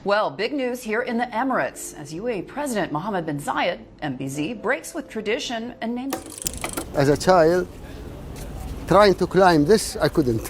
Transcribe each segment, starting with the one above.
Well, big news here in the Emirates as UAE President Mohammed bin Zayed, MBZ, breaks with tradition and names. As a child, trying to climb this, I couldn't.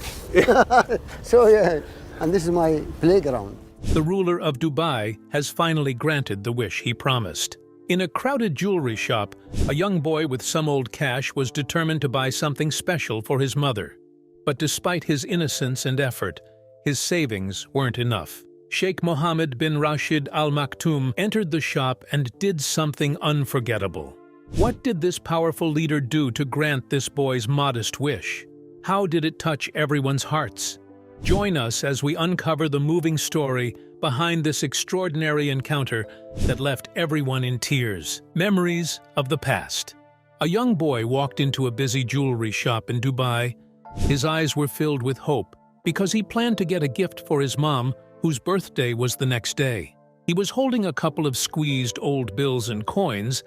So yeah, and this is my playground. The ruler of Dubai has finally granted the wish he promised. In a crowded jewelry shop, a young boy with some old cash was determined to buy something special for his mother. But despite his innocence and effort, his savings weren't enough. Sheikh Mohammed bin Rashid Al Maktoum entered the shop and did something unforgettable. What did this powerful leader do to grant this boy's modest wish? How did it touch everyone's hearts? Join us as we uncover the moving story behind this extraordinary encounter that left everyone in tears. Memories of the past. A young boy walked into a busy jewelry shop in Dubai. His eyes were filled with hope because he planned to get a gift for his mom, whose birthday was the next day. He was holding a couple of squeezed old bills and coins,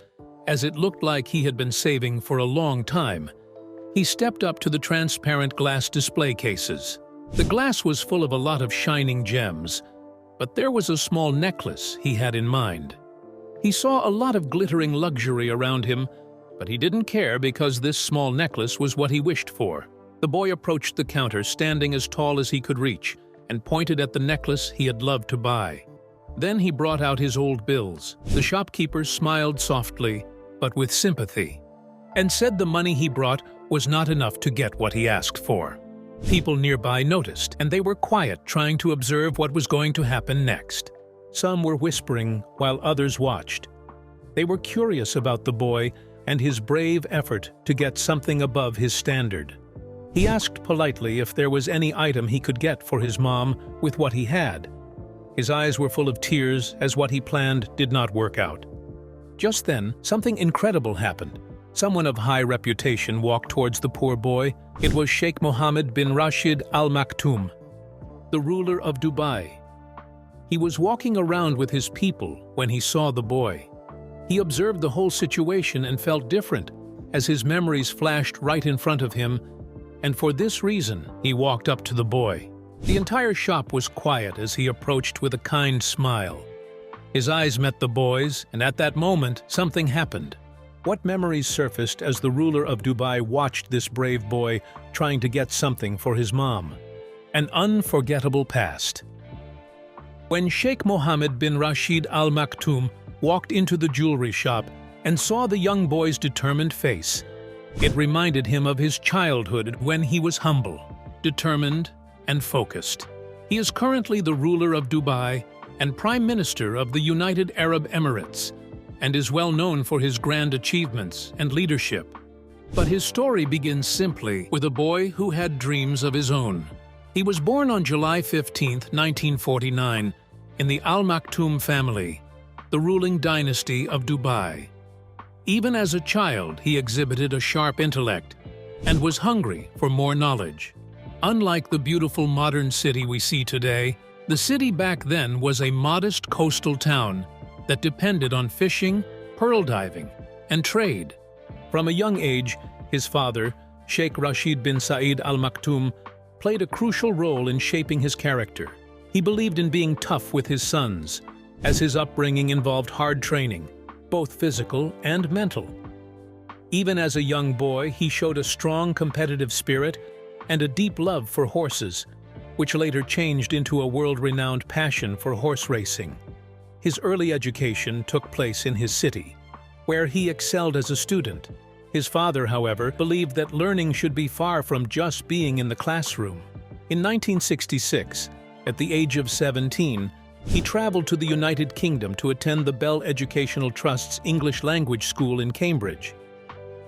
as it looked like he had been saving for a long time. He stepped up to the transparent glass display cases. The glass was full of a lot of shining gems, but there was a small necklace he had in mind. He saw a lot of glittering luxury around him, but he didn't care because this small necklace was what he wished for. The boy approached the counter, standing as tall as he could reach, and pointed at the necklace he had loved to buy. Then he brought out his old bills. The shopkeeper smiled softly, but with sympathy, and said the money he brought was not enough to get what he asked for. People nearby noticed, and they were quiet, trying to observe what was going to happen next. Some were whispering while others watched. They were curious about the boy and his brave effort to get something above his standard. He asked politely if there was any item he could get for his mom with what he had. His eyes were full of tears as what he planned did not work out. Just then, something incredible happened. Someone of high reputation walked towards the poor boy. It was Sheikh Mohammed bin Rashid Al Maktoum, the ruler of Dubai. He was walking around with his people when he saw the boy. He observed the whole situation and felt different as his memories flashed right in front of him, and for this reason, he walked up to the boy. The entire shop was quiet as he approached with a kind smile. His eyes met the boy's, and at that moment, something happened. What memories surfaced as the ruler of Dubai watched this brave boy trying to get something for his mom? An unforgettable past. When Sheikh Mohammed bin Rashid Al Maktoum walked into the jewelry shop and saw the young boy's determined face, it reminded him of his childhood when he was humble, determined, and focused. He is currently the ruler of Dubai and Prime Minister of the United Arab Emirates, and is well known for his grand achievements and leadership. But his story begins simply with a boy who had dreams of his own. He was born on July 15, 1949, in the Al Maktoum family, the ruling dynasty of Dubai. Even as a child, he exhibited a sharp intellect and was hungry for more knowledge. Unlike the beautiful modern city we see today, the city back then was a modest coastal town that depended on fishing, pearl diving, and trade. From a young age, his father, Sheikh Rashid bin Saeed Al Maktoum, played a crucial role in shaping his character. He believed in being tough with his sons, as his upbringing involved hard training, both physical and mental. Even as a young boy, he showed a strong competitive spirit and a deep love for horses, which later changed into a world-renowned passion for horse racing. His early education took place in his city, where he excelled as a student. His father, however, believed that learning should be far from just being in the classroom. In 1966, at the age of 17, he traveled to the United Kingdom to attend the Bell Educational Trust's English Language School in Cambridge.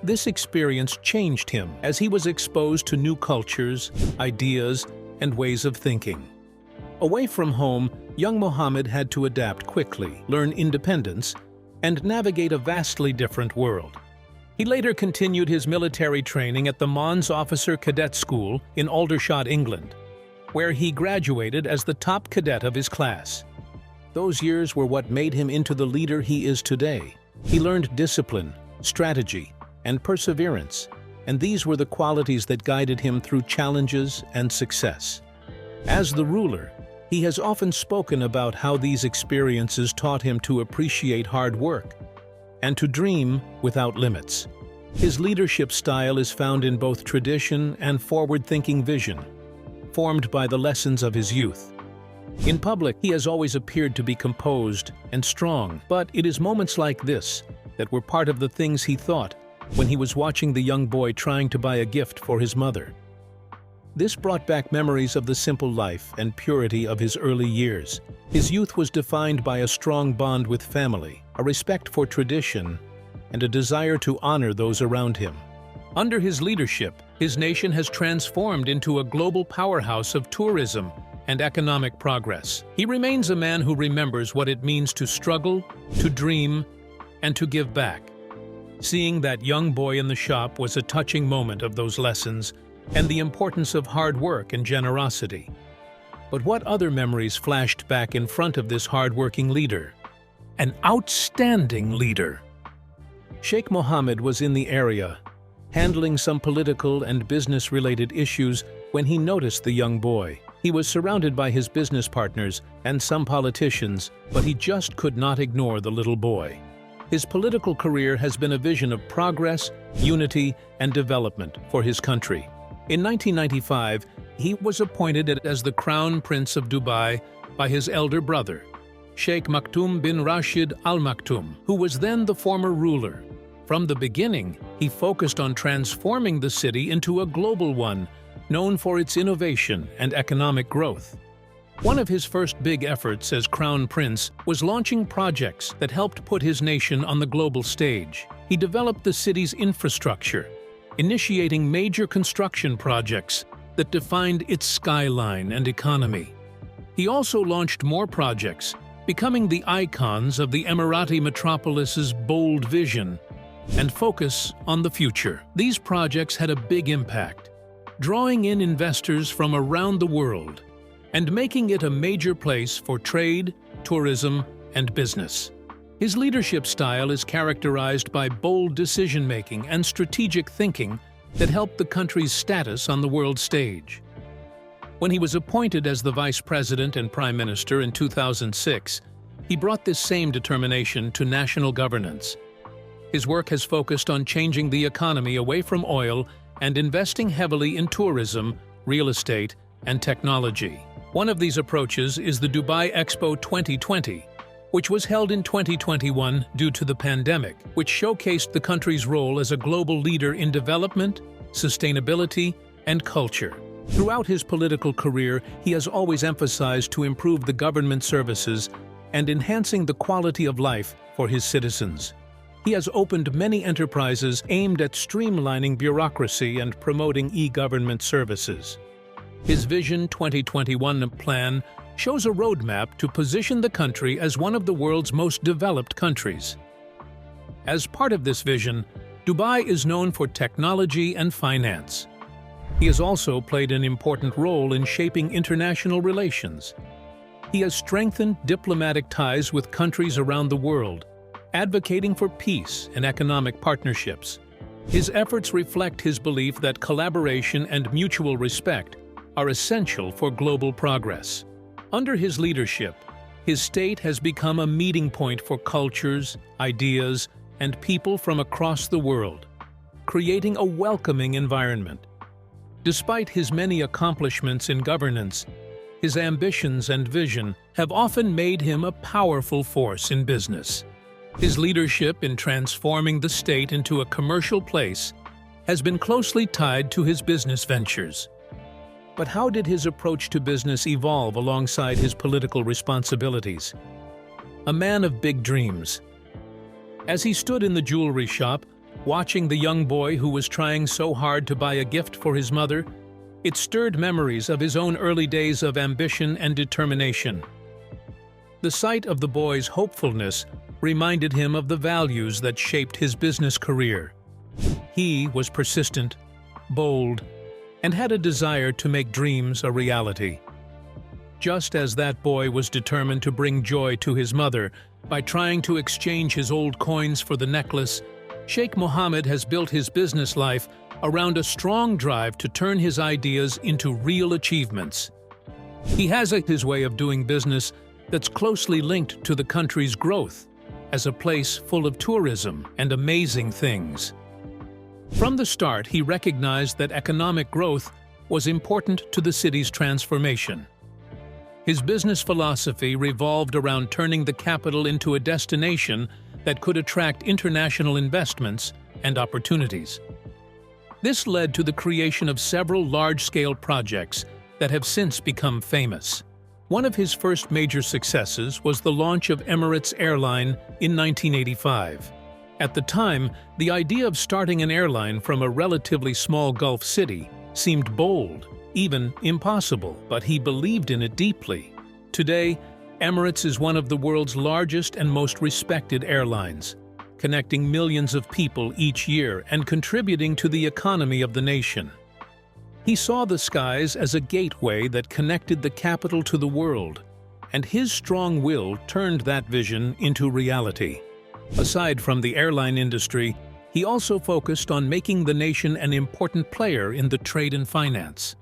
This experience changed him as he was exposed to new cultures, ideas, and ways of thinking. Away from home, young Mohammed had to adapt quickly, learn independence, and navigate a vastly different world. He later continued his military training at the Mons Officer Cadet School in Aldershot, England, where he graduated as the top cadet of his class. Those years were what made him into the leader he is today. He learned discipline, strategy, and perseverance, and these were the qualities that guided him through challenges and success. As the ruler, He has often spoken about how these experiences taught him to appreciate hard work and to dream without limits. His leadership style is found in both tradition and forward-thinking vision, formed by the lessons of his youth. In public, he has always appeared to be composed and strong, but it is moments like this that were part of the things he thought when he was watching the young boy trying to buy a gift for his mother. This brought back memories of the simple life and purity of his early years. His youth was defined by a strong bond with family, a respect for tradition, and a desire to honor those around him. Under his leadership, his nation has transformed into a global powerhouse of tourism and economic progress. He remains a man who remembers what it means to struggle, to dream, and to give back. Seeing that young boy in the shop was a touching moment of those lessons and the importance of hard work and generosity. But what other memories flashed back in front of this hard-working leader? An outstanding leader. Sheikh Mohammed was in the area, handling some political and business-related issues when he noticed the young boy. He was surrounded by his business partners and some politicians, but he just could not ignore the little boy. His political career has been a vision of progress, unity, and development for his country. In 1995, he was appointed as the Crown Prince of Dubai by his elder brother, Sheikh Maktoum bin Rashid Al Maktoum, who was then the former ruler. From the beginning, he focused on transforming the city into a global one, known for its innovation and economic growth. One of his first big efforts as Crown Prince was launching projects that helped put his nation on the global stage. He developed the city's infrastructure, initiating major construction projects that defined its skyline and economy. He also launched more projects, becoming the icons of the Emirati metropolis's bold vision and focus on the future. These projects had a big impact, drawing in investors from around the world and making it a major place for trade, tourism, and business. His leadership style is characterized by bold decision-making and strategic thinking that helped the country's status on the world stage. When he was appointed as the Vice President and Prime Minister in 2006, he brought this same determination to national governance. His work has focused on changing the economy away from oil and investing heavily in tourism, real estate, and technology. One of these approaches is the Dubai Expo 2020, which was held in 2021 due to the pandemic, which showcased the country's role as a global leader in development, sustainability, and culture. Throughout his political career, he has always emphasized to improve the government services and enhancing the quality of life for his citizens. He has opened many enterprises aimed at streamlining bureaucracy and promoting e-government services. His Vision 2021 plan shows a roadmap to position the country as one of the world's most developed countries. As part of this vision, Dubai is known for technology and finance. He has also played an important role in shaping international relations. He has strengthened diplomatic ties with countries around the world, advocating for peace and economic partnerships. His efforts reflect his belief that collaboration and mutual respect are essential for global progress. Under his leadership, his state has become a meeting point for cultures, ideas, and people from across the world, creating a welcoming environment. Despite his many accomplishments in governance, his ambitions and vision have often made him a powerful force in business. His leadership in transforming the state into a commercial place has been closely tied to his business ventures. But how did his approach to business evolve alongside his political responsibilities? A man of big dreams. As he stood in the jewelry shop, watching the young boy who was trying so hard to buy a gift for his mother, it stirred memories of his own early days of ambition and determination. The sight of the boy's hopefulness reminded him of the values that shaped his business career. He was persistent, bold, and had a desire to make dreams a reality. Just as that boy was determined to bring joy to his mother by trying to exchange his old coins for the necklace, Sheikh Mohammed has built his business life around a strong drive to turn his ideas into real achievements. He has his way of doing business that's closely linked to the country's growth as a place full of tourism and amazing things. From the start, he recognized that economic growth was important to the city's transformation. His business philosophy revolved around turning the capital into a destination that could attract international investments and opportunities. This led to the creation of several large-scale projects that have since become famous. One of his first major successes was the launch of Emirates Airline in 1985. At the time, the idea of starting an airline from a relatively small Gulf city seemed bold, even impossible, but he believed in it deeply. Today, Emirates is one of the world's largest and most respected airlines, connecting millions of people each year and contributing to the economy of the nation. He saw the skies as a gateway that connected the capital to the world, and his strong will turned that vision into reality. Aside from the airline industry, he also focused on making the nation an important player in the trade and finance.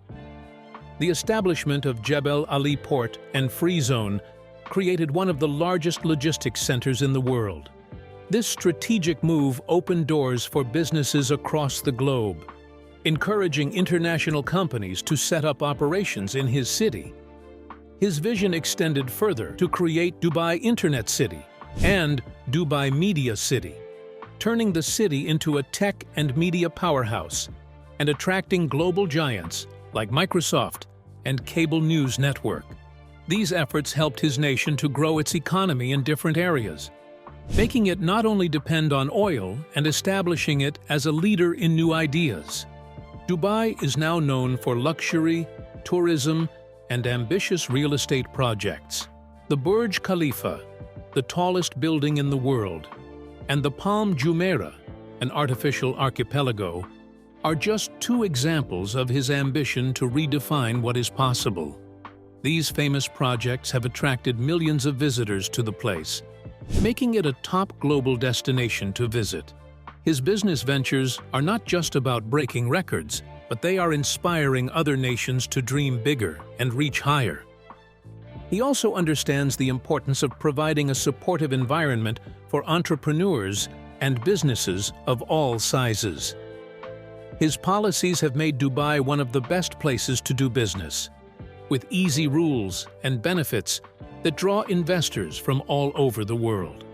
The establishment of Jebel Ali Port and Free Zone created one of the largest logistics centers in the world. This strategic move opened doors for businesses across the globe, encouraging international companies to set up operations in his city. His vision extended further to create Dubai Internet City and Dubai Media City, turning the city into a tech and media powerhouse and attracting global giants like Microsoft and cable news network. These efforts helped his nation to grow its economy in different areas, making it not only depend on oil and establishing it as a leader in new ideas. Dubai is now known for luxury, tourism, and ambitious real estate projects. The Burj Khalifa, the tallest building in the world, and the Palm Jumeirah, an artificial archipelago, are just two examples of his ambition to redefine what is possible. These famous projects have attracted millions of visitors to the place, making it a top global destination to visit. His business ventures are not just about breaking records, but they are inspiring other nations to dream bigger and reach higher. He also understands the importance of providing a supportive environment for entrepreneurs and businesses of all sizes. His policies have made Dubai one of the best places to do business, with easy rules and benefits that draw investors from all over the world.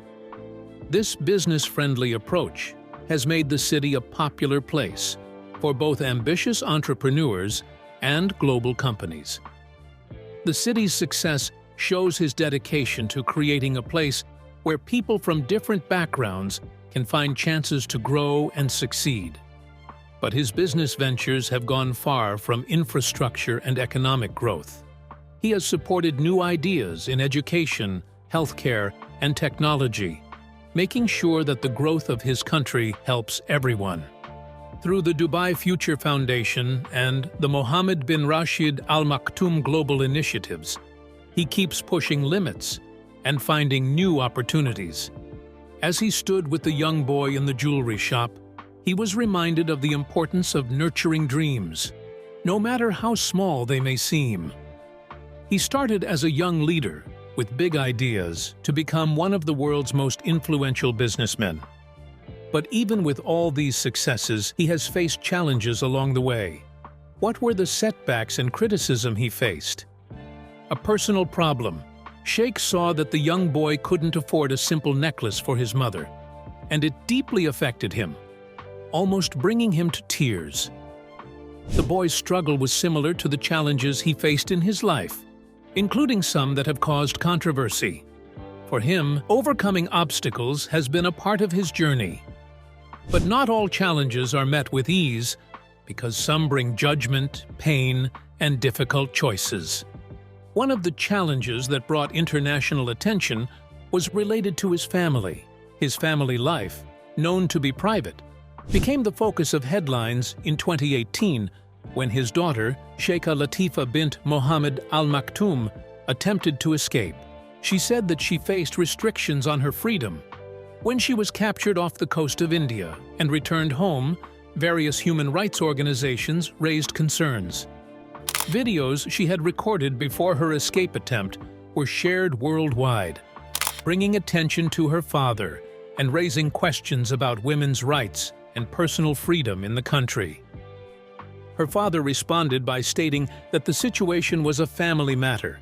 This business-friendly approach has made the city a popular place for both ambitious entrepreneurs and global companies. The city's success shows his dedication to creating a place where people from different backgrounds can find chances to grow and succeed. But his business ventures have gone far from infrastructure and economic growth. He has supported new ideas in education, healthcare, and technology, making sure that the growth of his country helps everyone. Through the Dubai Future Foundation and the Mohammed bin Rashid Al Maktoum Global Initiatives, he keeps pushing limits and finding new opportunities. As he stood with the young boy in the jewelry shop, he was reminded of the importance of nurturing dreams, no matter how small they may seem. He started as a young leader with big ideas to become one of the world's most influential businessmen. But even with all these successes, he has faced challenges along the way. What were the setbacks and criticism he faced? A personal problem. Sheikh saw that the young boy couldn't afford a simple necklace for his mother, and it deeply affected him, almost bringing him to tears. The boy's struggle was similar to the challenges he faced in his life, including some that have caused controversy. For him, overcoming obstacles has been a part of his journey. But not all challenges are met with ease, because some bring judgment, pain, and difficult choices. One of the challenges that brought international attention was related to his family. His family life, known to be private, became the focus of headlines in 2018 when his daughter, Sheikha Latifa bint Mohammed Al Maktoum, attempted to escape. She said that she faced restrictions on her freedom. When she was captured off the coast of India and returned home, various human rights organizations raised concerns. Videos she had recorded before her escape attempt were shared worldwide, bringing attention to her father and raising questions about women's rights and personal freedom in the country. Her father responded by stating that the situation was a family matter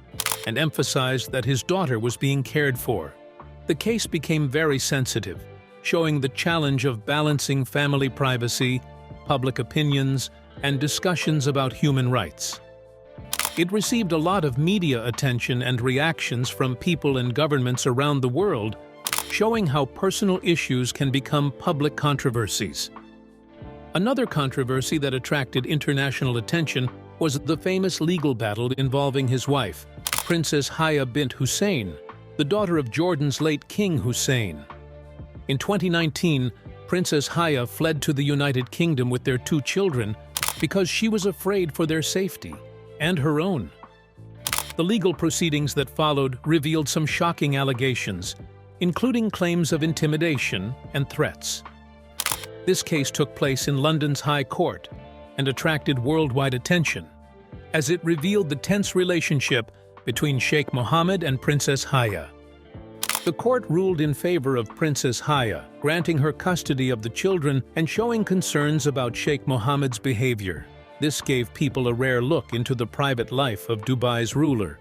and emphasized that his daughter was being cared for. The case became very sensitive, showing the challenge of balancing family privacy, public opinions, and discussions about human rights. It received a lot of media attention and reactions from people and governments around the world, showing how personal issues can become public controversies. Another controversy that attracted international attention was the famous legal battle involving his wife, Princess Haya bint Hussein, the daughter of Jordan's late King Hussein. In 2019, Princess Haya fled to the United Kingdom with their 2 children because she was afraid for their safety and her own. The legal proceedings that followed revealed some shocking allegations, including claims of intimidation and threats. This case took place in London's High Court and attracted worldwide attention, as it revealed the tense relationship between Sheikh Mohammed and Princess Haya. The court ruled in favor of Princess Haya, granting her custody of the children and showing concerns about Sheikh Mohammed's behavior. This gave people a rare look into the private life of Dubai's ruler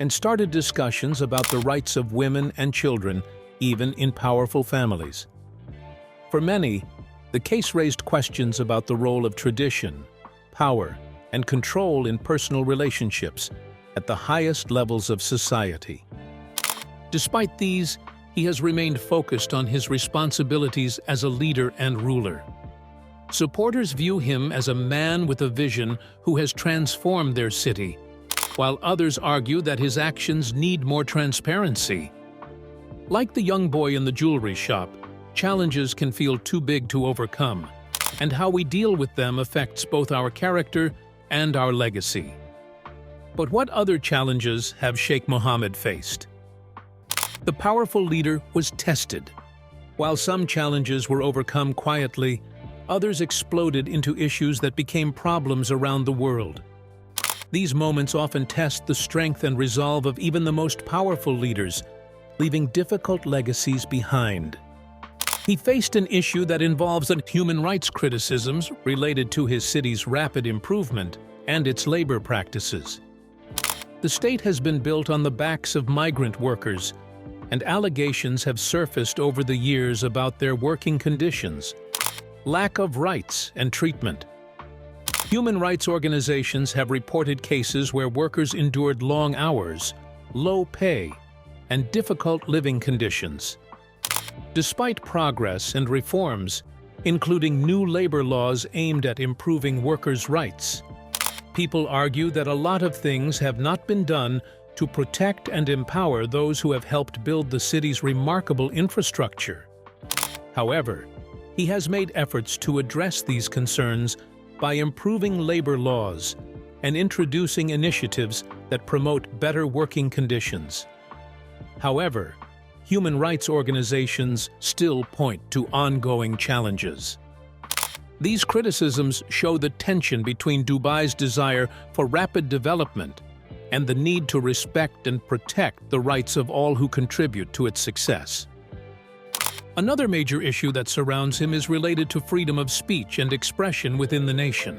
and started discussions about the rights of women and children, even in powerful families. For many, the case raised questions about the role of tradition, power, and control in personal relationships at the highest levels of society. Despite these, he has remained focused on his responsibilities as a leader and ruler. Supporters view him as a man with a vision who has transformed their city, while others argue that his actions need more transparency. Like the young boy in the jewelry shop, challenges can feel too big to overcome, and how we deal with them affects both our character and our legacy. But what other challenges have Sheikh Mohammed faced? The powerful leader was tested. While some challenges were overcome quietly, others exploded into issues that became problems around the world. These moments often test the strength and resolve of even the most powerful leaders, leaving difficult legacies behind. He faced an issue that involves human rights criticisms related to his city's rapid improvement and its labor practices. The state has been built on the backs of migrant workers, and allegations have surfaced over the years about their working conditions, lack of rights and treatment. Human rights organizations have reported cases where workers endured long hours, low pay, and difficult living conditions. Despite progress and reforms, including new labor laws aimed at improving workers' rights, people argue that a lot of things have not been done to protect and empower those who have helped build the city's remarkable infrastructure. However, he has made efforts to address these concerns by improving labor laws and introducing initiatives that promote better working conditions. However, human rights organizations still point to ongoing challenges. These criticisms show the tension between Dubai's desire for rapid development and the need to respect and protect the rights of all who contribute to its success. Another major issue that surrounds him is related to freedom of speech and expression within the nation.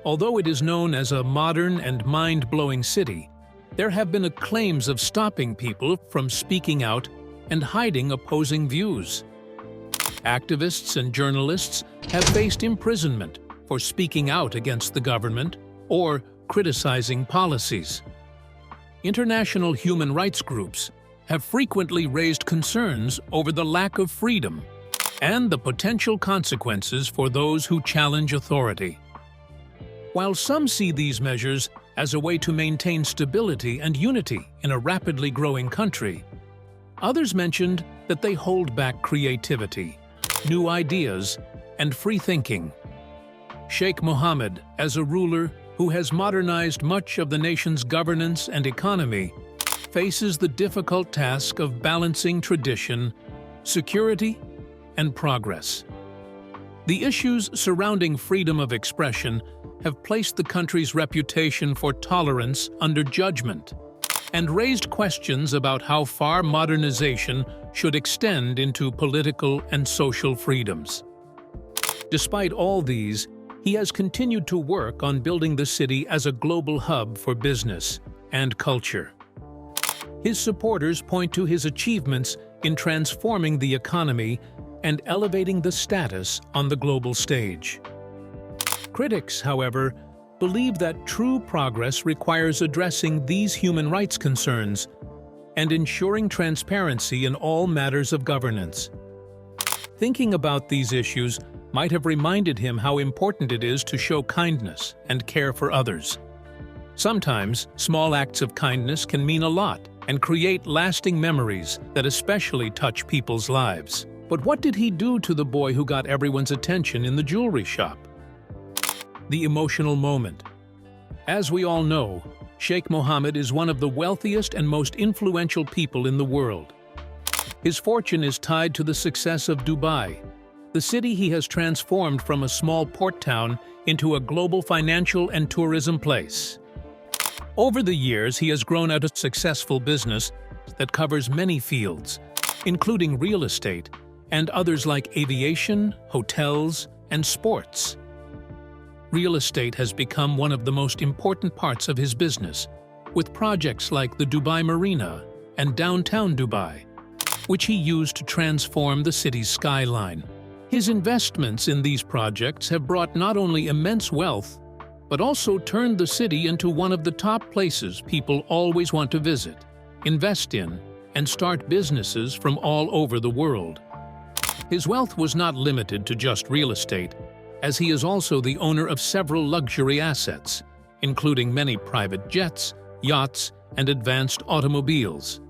Although it is known as a modern and mind-blowing city, there have been claims of stopping people from speaking out and hiding opposing views. Activists and journalists have faced imprisonment for speaking out against the government or criticizing policies. International human rights groups have frequently raised concerns over the lack of freedom and the potential consequences for those who challenge authority. While some see these measures as a way to maintain stability and unity in a rapidly growing country, others mentioned that they hold back creativity, new ideas, and free thinking. Sheikh Mohammed, as a ruler who has modernized much of the nation's governance and economy, faces the difficult task of balancing tradition, security, and progress. The issues surrounding freedom of expression have placed the country's reputation for tolerance under judgment and raised questions about how far modernization should extend into political and social freedoms. Despite all these, he has continued to work on building the city as a global hub for business and culture. His supporters point to his achievements in transforming the economy and elevating the status on the global stage. Critics, however, believe that true progress requires addressing these human rights concerns and ensuring transparency in all matters of governance. Thinking about these issues might have reminded him how important it is to show kindness and care for others. Sometimes, small acts of kindness can mean a lot and create lasting memories that especially touch people's lives. But what did he do to the boy who got everyone's attention in the jewelry shop? The emotional moment. As we all know, Sheikh Mohammed is one of the wealthiest and most influential people in the world. His fortune is tied to the success of Dubai, the city he has transformed from a small port town into a global financial and tourism place. Over the years, he has grown out a successful business that covers many fields, including real estate and others like aviation, hotels, and sports. Real estate has become one of the most important parts of his business, with projects like the Dubai Marina and downtown Dubai, which he used to transform the city's skyline. His investments in these projects have brought not only immense wealth, but also turned the city into one of the top places people always want to visit, invest in, and start businesses from all over the world. His wealth was not limited to just real estate, as he is also the owner of several luxury assets, including many private jets, yachts, and advanced automobiles.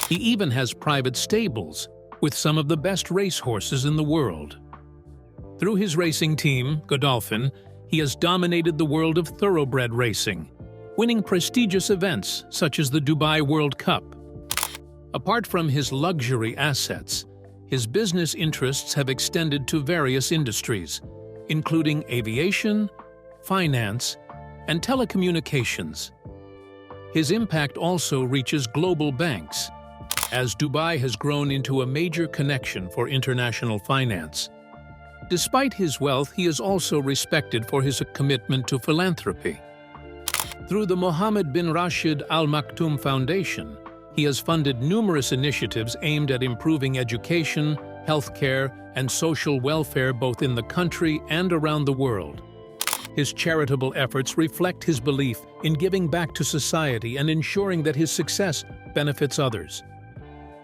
He even has private stables with some of the best racehorses in the world. Through his racing team, Godolphin, he has dominated the world of thoroughbred racing, winning prestigious events such as the Dubai World Cup. Apart from his luxury assets, his business interests have extended to various industries, including aviation, finance, and telecommunications. His impact also reaches global banks, as Dubai has grown into a major connection for international finance. Despite his wealth, he is also respected for his commitment to philanthropy. Through the Mohammed bin Rashid Al Maktoum Foundation, he has funded numerous initiatives aimed at improving education, healthcare, and social welfare both in the country and around the world. His charitable efforts reflect his belief in giving back to society and ensuring that his success benefits others.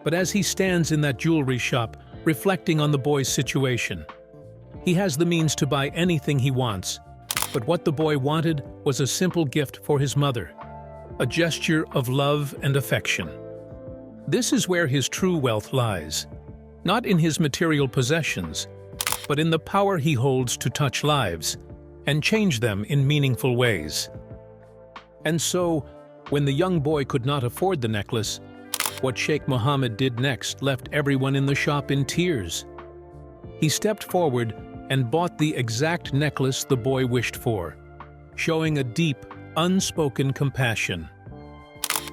But as he stands in that jewelry shop, reflecting on the boy's situation, he has the means to buy anything he wants. But what the boy wanted was a simple gift for his mother, a gesture of love and affection. This is where his true wealth lies, not in his material possessions, but in the power he holds to touch lives and change them in meaningful ways. And so, when the young boy could not afford the necklace, what Sheikh Mohammed did next left everyone in the shop in tears. He stepped forward and bought the exact necklace the boy wished for, showing a deep, unspoken compassion.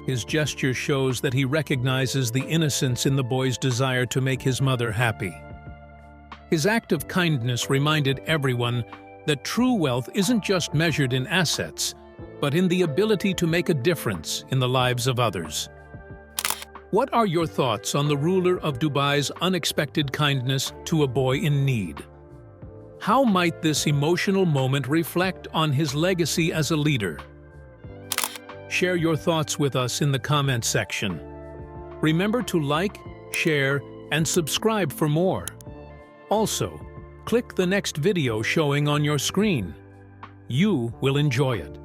His gesture shows that he recognizes the innocence in the boy's desire to make his mother happy. His act of kindness reminded everyone that true wealth isn't just measured in assets, but in the ability to make a difference in the lives of others. What are your thoughts on the ruler of Dubai's unexpected kindness to a boy in need? How might this emotional moment reflect on his legacy as a leader? Share your thoughts with us in the comments section. Remember to like, share, and subscribe for more. Also, click the next video showing on your screen. You will enjoy it.